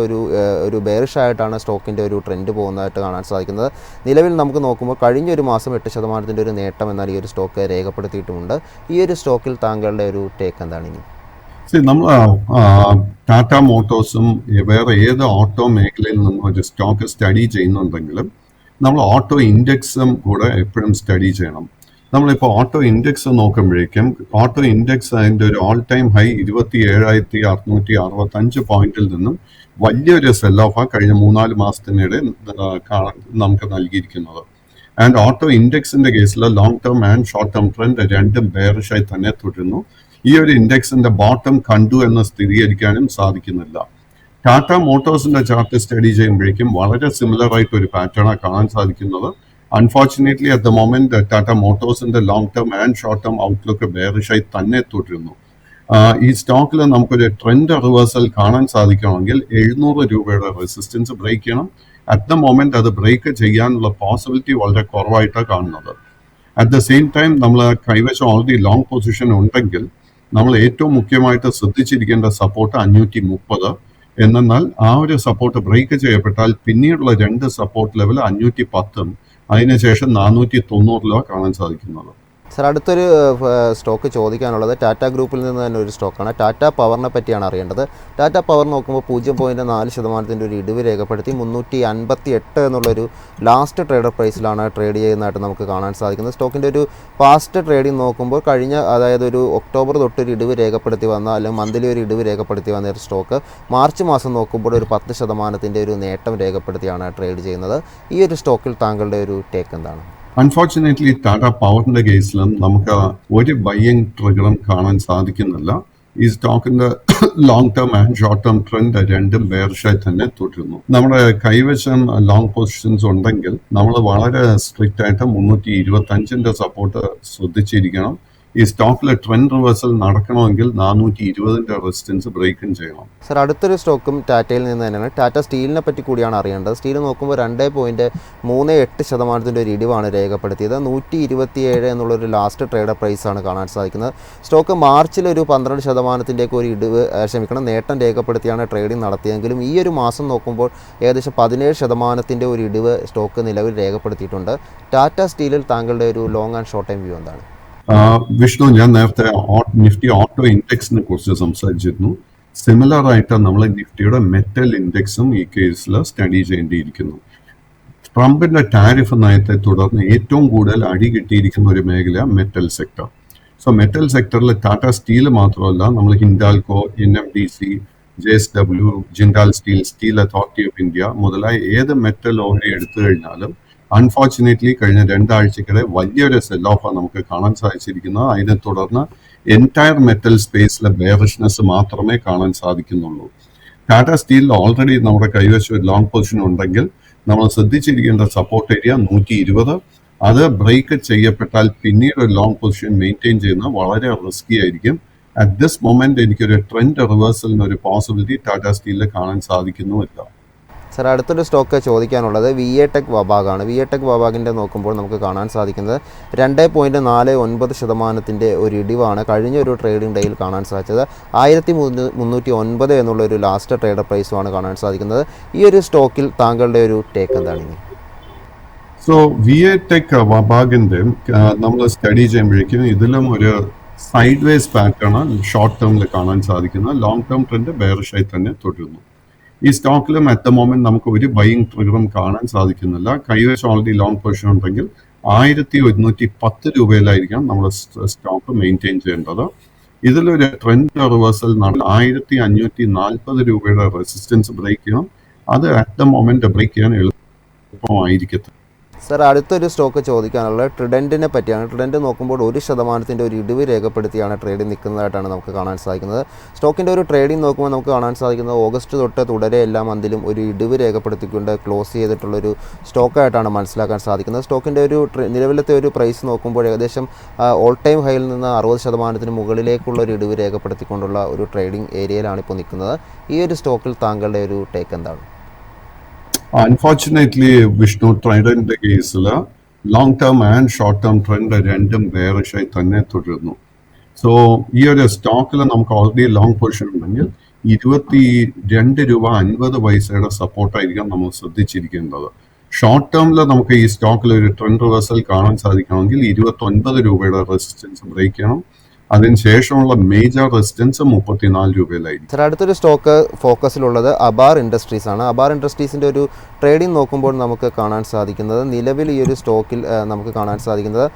ഒരു ബെയറിഷായിട്ടാണ് സ്റ്റോക്കിൻ്റെ ഒരു ട്രെൻഡ് പോകുന്നതായിട്ട് കാണാൻ സാധിക്കുന്നത്. നിലവിൽ നമുക്ക് നോക്കുമ്പോൾ കഴിഞ്ഞൊരു മാസം 8% ഒരു നേട്ടം എന്നാൽ ഈ ഒരു സ്റ്റോക്ക് രേഖപ്പെടുത്തിയിട്ടുമുണ്ട്. ഈ ഒരു സ്റ്റോക്കിൽ താങ്കളുടെ ഒരു എന്താണ്? ഇനി നമ്മൾ ടാറ്റ മോട്ടോഴ്സും വേറെ ഏത് ഓട്ടോ മേഖലയിൽ നിന്നും ഒരു സ്റ്റോക്ക് സ്റ്റഡി ചെയ്യുന്നുണ്ടെങ്കിലും നമ്മൾ ഓട്ടോ ഇൻഡെക്സും കൂടെ എപ്പോഴും സ്റ്റഡി ചെയ്യണം. നമ്മളിപ്പോൾ ഓട്ടോ ഇൻഡെക്സ് നോക്കുമ്പോഴേക്കും ഓട്ടോ ഇൻഡെക്സ് അതിൻ്റെ ഒരു ഓൾ ടൈം ഹൈ 27,665 പോയിന്റിൽ നിന്നും വലിയൊരു സെൽ ഓഫ് കഴിഞ്ഞ 3-4 മാസത്തിനിടെ നമുക്ക് നൽകിയിരിക്കുന്നത്. ആൻഡ് ഓട്ടോ ഇൻഡെക്സിന്റെ കേസിൽ long term and short term trend രണ്ടും ബെയറിഷായി തന്നെ തുടരുന്നു. ഈ ഒരു ഇൻഡെക്സിന്റെ ബോട്ടം കണ്ടു എന്ന് സ്ഥിരീകരിക്കാനും സാധിക്കുന്നില്ല. ടാറ്റ മോട്ടോഴ്സിന്റെ ചാർട്ട് സ്റ്റഡി ചെയ്യുമ്പോഴേക്കും വളരെ സിമിലർ ആയിട്ട് ഒരു പാറ്റേണാണ് കാണാൻ സാധിക്കുന്നത്. Unfortunately at the moment Tata മോട്ടോഴ്സിന്റെ long term and short term outlook ബെയറിഷായി തന്നെ തുടരുന്നു. ഈ സ്റ്റോക്കിൽ നമുക്കൊരു ട്രെൻഡ് റിവേഴ്സൽ കാണാൻ സാധിക്കണമെങ്കിൽ 700 രൂപയുടെ റെസിസ്റ്റൻസ് ബ്രേക്ക് ചെയ്യണം. അറ്റ് ദ മൊമെന്റ് അത് ബ്രേക്ക് ചെയ്യാനുള്ള പോസിബിലിറ്റി വളരെ കുറവായിട്ടാണ് കാണുന്നത്. അറ്റ് ദ സെയിം ടൈം നമ്മൾ കൈവശം ഓൾറെഡി ലോങ് പൊസിഷൻ ഉണ്ടെങ്കിൽ നമ്മൾ ഏറ്റവും മുഖ്യമായിട്ട് ശ്രദ്ധിച്ചിരിക്കേണ്ട സപ്പോർട്ട് 530. എന്നാൽ ആ ഒരു സപ്പോർട്ട് ബ്രേക്ക് ചെയ്യപ്പെട്ടാൽ പിന്നീടുള്ള 2 സപ്പോർട്ട് ലെവൽ 510 അതിനുശേഷം 490 കാണാൻ സാധിക്കുന്നത്. സാർ, അടുത്തൊരു സ്റ്റോക്ക് ചോദിക്കാനുള്ളത് ടാറ്റ ഗ്രൂപ്പിൽ നിന്ന് തന്നെ ഒരു സ്റ്റോക്കാണ്. ടാറ്റ പവറിനെ പറ്റിയാണ് അറിയേണ്ടത്. ടാറ്റ പവർ നോക്കുമ്പോൾ 0.4% ഒരു ഇടിവ് രേഖപ്പെടുത്തി 358 എന്നുള്ളൊരു ലാസ്റ്റ് ട്രേഡർ പ്രൈസിലാണ് ട്രേഡ് ചെയ്യുന്നതായിട്ട് നമുക്ക് കാണാൻ സാധിക്കുന്നത്. സ്റ്റോക്കിൻ്റെ ഒരു പാസ്റ്റ് ട്രേഡിംഗ് നോക്കുമ്പോൾ അതായത് ഒരു ഒക്ടോബർ തൊട്ടൊരു ഇടിവ് രേഖപ്പെടുത്തി വന്ന അല്ലെങ്കിൽ മന്ത്ലി ഒരു ഇടിവ് രേഖപ്പെടുത്തി വന്ന ഒരു സ്റ്റോക്ക് മാർച്ച് മാസം നോക്കുമ്പോൾ ഒരു 10% ഒരു നേട്ടം രേഖപ്പെടുത്തിയാണ് ട്രേഡ് ചെയ്യുന്നത്. ഈ ഒരു സ്റ്റോക്കിൽ താങ്കളുടെ ഒരു ടേക്ക് എന്താണ്? അൺഫോർച്ചുനേറ്റ്ലി ടാറ്റ പവറിന്റെ കേസിലും നമുക്ക് ഒരു ബൈയിങ് ട്രിഗറും കാണാൻ സാധിക്കുന്നില്ല. ഈ സ്റ്റോക്കിന്റെ long term and short term trend രണ്ടും ബെയറിഷായി തന്നെ തുടരുന്നു. നമ്മുടെ കൈവശം ലോങ് പൊസിഷൻസ് ഉണ്ടെങ്കിൽ നമ്മൾ വളരെ സ്ട്രിക്റ്റ് ആയിട്ട് 325 സപ്പോർട്ട് ശ്രദ്ധിച്ചിരിക്കണം. ഈ സ്റ്റോക്കിൽ ട്രെൻഡ് റിവേഴ്സൽ നടക്കണമെങ്കിൽ 420 റെസിസ്റ്റൻസ് ബ്രേക്കും ചെയ്യണം. സാർ, അടുത്തൊരു സ്റ്റോക്കും ടാറ്റയിൽ നിന്ന് തന്നെയാണ്. ടാറ്റ സ്റ്റീലിനെ പറ്റി കൂടിയാണ് അറിയേണ്ടത്. സ്റ്റീൽ നോക്കുമ്പോൾ 2.38% ഒരു ഇടിവാണ് രേഖപ്പെടുത്തിയത്. 127 എന്നുള്ളൊരു ലാസ്റ്റ് ട്രേഡർ പ്രൈസാണ് കാണാൻ സാധിക്കുന്നത്. സ്റ്റോക്ക് മാർച്ചിൽ ഒരു 12% ഒരു നേട്ടം രേഖപ്പെടുത്തിയാണ് ട്രേഡിംഗ് നടത്തിയെങ്കിലും ഈ ഒരു മാസം നോക്കുമ്പോൾ ഏകദേശം 17% ഒരു ഇടിവ് സ്റ്റോക്ക് നിലവിൽ രേഖപ്പെടുത്തിയിട്ടുണ്ട്. ടാറ്റ സ്റ്റീലിൽ താങ്കളുടെ ഒരു long and short time view എന്താണ്? വിഷ്ണു, ഞാൻ നേരത്തെ നിഫ്റ്റി ഓട്ടോ ഇൻഡെക്സിനെ കുറിച്ച് സംസാരിച്ചിരുന്നു. സിമിലർ ആയിട്ട് നമ്മൾ നിഫ്റ്റിയുടെ മെറ്റൽ ഇൻഡെക്സും ഈ കേസിൽ സ്റ്റഡി ചെയ്യേണ്ടിയിരിക്കുന്നു. ട്രംപിന്റെ ടാരിഫ് നയത്തെ തുടർന്ന് ഏറ്റവും കൂടുതൽ അടി കിട്ടിയിരിക്കുന്ന ഒരു മേഖല മെറ്റൽ സെക്ടർ. സോ മെറ്റൽ സെക്ടറിൽ ടാറ്റ സ്റ്റീൽ മാത്രമല്ല, നമ്മൾ Hindalco, NMDC, JSW, Jindal steel, steel authority of India മുതലായ ഏത് മെറ്റൽ ഓഹരി എടുത്തു കഴിഞ്ഞാലും അൺഫോർച്ചുനേറ്റ്ലി കഴിഞ്ഞ 2 ആഴ്ചക്കിടെ വലിയൊരു സെൽ ഓഫാണ് നമുക്ക് കാണാൻ സാധിച്ചിരിക്കുന്നത്. അതിനെ തുടർന്ന് എൻറ്റയർ മെറ്റൽ സ്പേസിലെ ബെയറിഷ്നെസ് മാത്രമേ കാണാൻ സാധിക്കുന്നുള്ളൂ. ടാറ്റ സ്റ്റീലിൽ ഓൾറെഡി നമ്മുടെ കൈവശം ഒരു ലോങ് പൊസിഷൻ ഉണ്ടെങ്കിൽ നമ്മൾ ശ്രദ്ധിച്ചിരിക്കേണ്ട സപ്പോർട്ട് ഏരിയ 120. അത് ബ്രേക്ക് ചെയ്യപ്പെട്ടാൽ പിന്നീട് ഒരു ലോങ് പൊസിഷൻ മെയിൻറ്റെയിൻ ചെയ്യുന്നത് വളരെ റിസ്കി ആയിരിക്കും. അറ്റ് ദിസ് മൊമെന്റ് എനിക്കൊരു ട്രെൻഡ് റിവേഴ്സലിന് ഒരു പോസിബിലിറ്റി ടാറ്റ സ്റ്റീലിൽ കാണാൻ സാധിക്കുന്നുമില്ല. സാർ, അടുത്തൊരു സ്റ്റോക്ക് ചോദിക്കാനുള്ളത് VA Tech വബാഗാണ്. VA Tech വബാഗിൻ്റെ നോക്കുമ്പോൾ നമുക്ക് കാണാൻ സാധിക്കുന്നത് 2.49% ഒരു ഇടിവാണ് കഴിഞ്ഞ ഒരു ട്രേഡിംഗ് ഡേയിൽ കാണാൻ സാധിച്ചത്. 1309 എന്നുള്ളൊരു ലാസ്റ്റ് ട്രേഡർ പ്രൈസുമാണ് കാണാൻ സാധിക്കുന്നത്. ഈ ഒരു സ്റ്റോക്കിൽ താങ്കളുടെ ഒരു ടേക്ക് എന്താണ്? സോ VA Tech വബാഗിന്റെ നമ്മൾ സ്റ്റഡി ചെയ്യുമ്പോഴേക്കും ഇതിലും ഒരു സൈഡ് വേസ് പാറ്റേൺ ഷോർട്ട് ടേമിൽ കാണാൻ സാധിക്കുന്നത്. ലോങ് ടേം ട്രെൻഡ് ബെയറിഷായി തന്നെ തുടരുന്നു. ഈ സ്റ്റോക്കിലും അറ്റ് ദ മൊമെന്റ് നമുക്ക് ഒരു ബൈയിങ് ട്രിഗറും കാണാൻ സാധിക്കുന്നില്ല. കൈവശം ഓൾറെഡി ലോങ് പൊസിഷൻ ഉണ്ടെങ്കിൽ 1110 രൂപയിലായിരിക്കാം നമ്മൾ സ്റ്റോക്ക് മെയിൻറ്റെയിൻ ചെയ്യേണ്ടത്. ഇതിലൊരു ട്രെൻഡ് റിവേഴ്സൽ 1540 രൂപയുടെ റെസിസ്റ്റൻസ് ബ്രേക്ക് ചെയ്യണം. അത് അറ്റ് ദ മൊമെന്റ് ബ്രേക്ക് ചെയ്യാൻ എളുപ്പമായിരിക്കത്തില്ല. സാർ, അടുത്തൊരു സ്റ്റോക്ക് ചോദിക്കാനുള്ളത് ട്രിഡൻറ്റിനെ പറ്റിയാണ്. ട്രിഡൻറ്റ് നോക്കുമ്പോൾ 1% ഒരു ഇടിവ് രേഖപ്പെടുത്തിയാണ് ട്രേഡിൽ നിൽക്കുന്നതായിട്ടാണ് നമുക്ക് കാണാൻ സാധിക്കുന്നത്. സ്റ്റോക്കിൻ്റെ ഒരു ട്രേഡിംഗ് നോക്കുമ്പോൾ നമുക്ക് കാണാൻ സാധിക്കുന്നത് ഓഗസ്റ്റ് തൊട്ട് തുടരെ എല്ലാ മന്തിലും ഒരു ഇടിവ് രേഖപ്പെടുത്തിക്കൊണ്ട് ക്ലോസ് ചെയ്തിട്ടുള്ളൊരു സ്റ്റോക്കായിട്ടാണ് മനസ്സിലാക്കാൻ സാധിക്കുന്നത്. സ്റ്റോക്കിൻ്റെ ഒരു നിലവിലത്തെ ഒരു പ്രൈസ് നോക്കുമ്പോൾ ഏകദേശം ഓൾ ടൈം ഹൈയിൽ നിന്ന് 60% മുകളിലേക്കുള്ള ഒരു ഇടിവ് രേഖപ്പെടുത്തിക്കൊണ്ടുള്ള ഒരു ട്രേഡിംഗ് ഏരിയയിലാണ് ഇപ്പോൾ നിൽക്കുന്നത്. ഈ ഒരു സ്റ്റോക്കിൽ താങ്കളുടെ ഒരു ടേക്ക് എന്താണ്? അൺഫോർച്ചുനേറ്റ്ലി വിഷ്ണു, ട്രെൻഡിന്റെ കേസിൽ long term and short term trend രണ്ടും ബെയറിഷായി തന്നെ തുടരുന്നു. സോ ഈ ഒരു സ്റ്റോക്കിൽ നമുക്ക് ഓൾറെഡി ലോങ് പൊസിഷൻ ഉണ്ടെങ്കിൽ 22 രൂപ 50 പൈസയുടെ സപ്പോർട്ടായിരിക്കാം നമ്മൾ ശ്രദ്ധിച്ചിരിക്കേണ്ടത്. ഷോർട്ട് ടേമിൽ നമുക്ക് ഈ സ്റ്റോക്കിൽ ഒരു ട്രെൻഡ് റിവേഴ്സൽ കാണാൻ സാധിക്കണമെങ്കിൽ 29 രൂപയുടെ റെസിസ്റ്റൻസ് ബ്രേക്ക് ചെയ്യണം. അതിനുശേഷമുള്ള മേജർ റെസിസ്റ്റൻസ് 34 രൂപയിലായിരിക്കും. സാർ, അടുത്തൊരു സ്റ്റോക്ക് ഫോക്കസിലുള്ളത് അബാർ ഇൻഡസ്ട്രീസ് ആണ്. അബാർ ഇൻഡസ്ട്രീസിൻ്റെ ഒരു ട്രേഡിംഗ് നോക്കുമ്പോൾ നമുക്ക് കാണാൻ സാധിക്കുന്നത് നിലവിൽ ഈ ഒരു സ്റ്റോക്കിൽ നമുക്ക് കാണാൻ സാധിക്കുന്നത്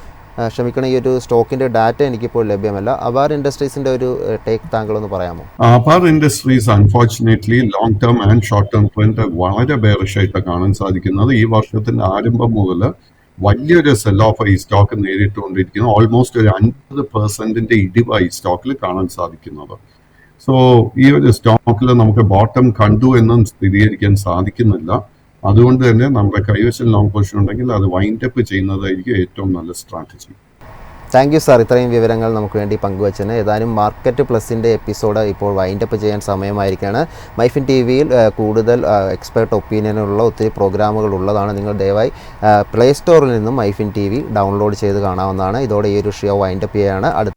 ഈ ഒരു സ്റ്റോക്കിൻ്റെ ഡാറ്റ എനിക്കിപ്പോൾ ലഭ്യമല്ല. അബാർ ഇൻഡസ്ട്രീസിൻ്റെ ഒരു ടേക്ക് താങ്കളൊന്ന് പറയാമോ? അബാർ industries unfortunately long term and short term trend വളരെ ബെയറിഷായിട്ടാണ് കാണാൻ സാധിക്കുന്നത്. ഈ വർഷത്തിന്റെ ആരംഭം മുതൽ വലിയൊരു സെൽ ഓഫ് ഈ സ്റ്റോക്ക് നേരിട്ടുകൊണ്ടിരിക്കുന്നു. ഓൾമോസ്റ്റ് ഒരു 50% ഇടിവായി സ്റ്റോക്കിൽ കാണാൻ സാധിക്കുന്നത്. സോ ഈ ഒരു സ്റ്റോക്കിൽ നമുക്ക് ബോട്ടം കണ്ടു എന്നും സ്ഥിരീകരിക്കാൻ സാധിക്കുന്നില്ല. അതുകൊണ്ട് തന്നെ നമ്മുടെ കൈവശം ലോങ് പൊസിഷൻ ഉണ്ടെങ്കിൽ അത് വൈൻഡപ്പ് ചെയ്യുന്നതായിരിക്കും ഏറ്റവും നല്ല സ്ട്രാറ്റജി. താങ്ക് യു സാർ, ഇത്രയും വിവരങ്ങൾ നമുക്ക് വേണ്ടി പങ്കുവച്ചതിന്. ഏതായാലും മാർക്കറ്റ് പ്ലസിൻ്റെ എപ്പിസോഡ് ഇപ്പോൾ വൈൻഡപ്പ് ചെയ്യാൻ സമയമായിരിക്കുകയാണ്. മൈഫിൻ TV-യിൽ കൂടുതൽ എക്സ്പേർട്ട് ഒപ്പീനിയനുള്ള ഒത്തിരി പ്രോഗ്രാമുകൾ ഉള്ളതാണ്. നിങ്ങൾ ദയവായി പ്ലേ സ്റ്റോറിൽ നിന്നും മൈഫിൻ TV ഡൗൺലോഡ് ചെയ്ത് കാണാവുന്നതാണ്. ഇതോടെ ഈ ഒരു ഷോ വൈൻഡപ്പ് ചെയ്യുകയാണ്. അടുത്ത